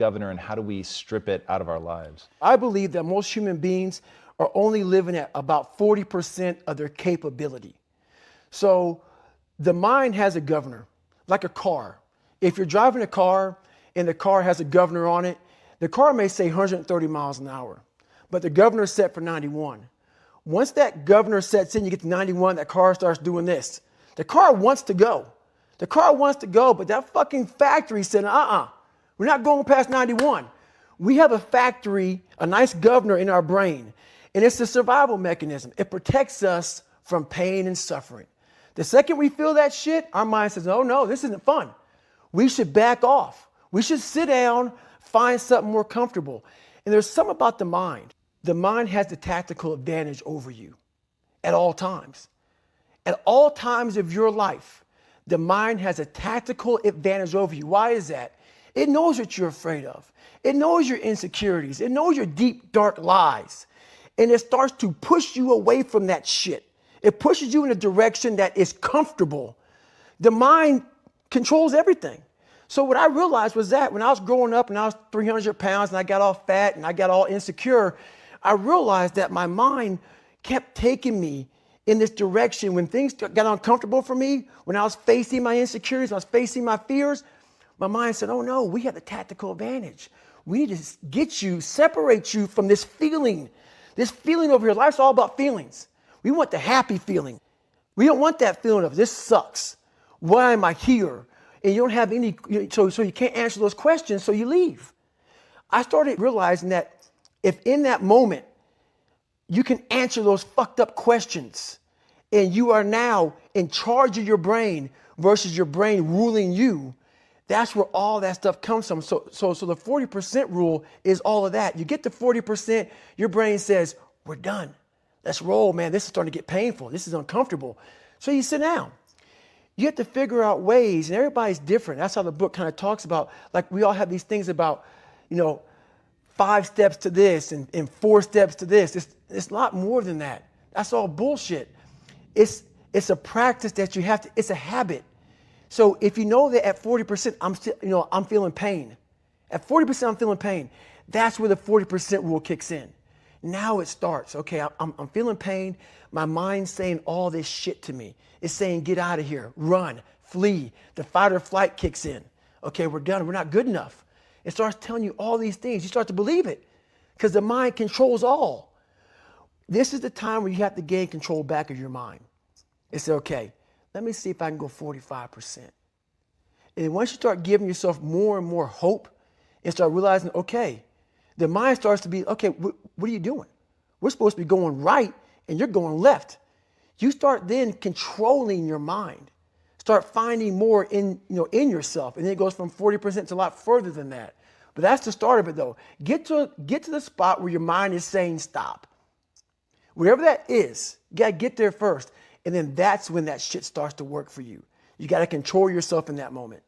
governor, and how do we strip it out of our lives? I believe that most human beings are only living at about 40% of their capability. So the mind has a governor, like a car. If you're driving a car and the car has a governor on it, the car may say 130 miles an hour, but the governor is set for 91. Once that governor sets in, you get to 91, that car starts doing this. The car wants to go. The car wants to go, but that fucking factory said, we're not going past 91. We have a factory, a nice governor in our brain, and it's a survival mechanism. It protects us from pain and suffering. The second we feel that shit, our mind says, oh no, this isn't fun. We should back off. We should sit down, find something more comfortable. And there's something about the mind. The mind has the tactical advantage over you at all times. At all times of your life, the mind has a tactical advantage over you. Why is that? It knows what you're afraid of. It knows your insecurities. It knows your deep, dark lies. And it starts to push you away from that shit. It pushes you in a direction that is comfortable. The mind controls everything. So what I realized was that when I was growing up and I was 300 pounds and I got all fat and I got all insecure, I realized that my mind kept taking me in this direction. When things got uncomfortable for me, when I was facing my insecurities, when I was facing my fears, my mind said, oh no, we have the tactical advantage. We need to get you, separate you from this feeling over here. Life's all about feelings. We want the happy feeling. We don't want that feeling of this sucks. Why am I here? And you don't have any, so you can't answer those questions, so you leave. I started realizing that if in that moment you can answer those fucked up questions and you are now in charge of your brain versus your brain ruling you, that's where all that stuff comes from. So the 40% rule is all of that. You get to 40%, your brain says, we're done. Let's roll, man. This is starting to get painful. This is uncomfortable. So you sit down. You have to figure out ways, and everybody's different. That's how the book kind of talks about, like we all have these things about, 5 steps to this and 4 steps to this. It's a lot more than that. That's all bullshit. It's a practice that you have to, it's a habit. So if you know that at 40%, I'm feeling pain. At 40%, I'm feeling pain. That's where the 40% rule kicks in. Now it starts. Okay, I'm feeling pain. My mind's saying all this shit to me. It's saying, get out of here, run, flee. The fight or flight kicks in. Okay, we're done. We're not good enough. It starts telling you all these things. You start to believe it because the mind controls all. This is the time where you have to gain control back of your mind. It's okay. Let me see if I can go 45%. And then once you start giving yourself more and more hope and start realizing, okay, the mind starts to be, okay, what are you doing? We're supposed to be going right and you're going left. You start then controlling your mind. Start finding more in yourself. And then it goes from 40% to a lot further than that. But that's the start of it though. Get to the spot where your mind is saying stop. Whatever that is, you gotta get there first. And then that's when that shit starts to work for you. You gotta control yourself in that moment.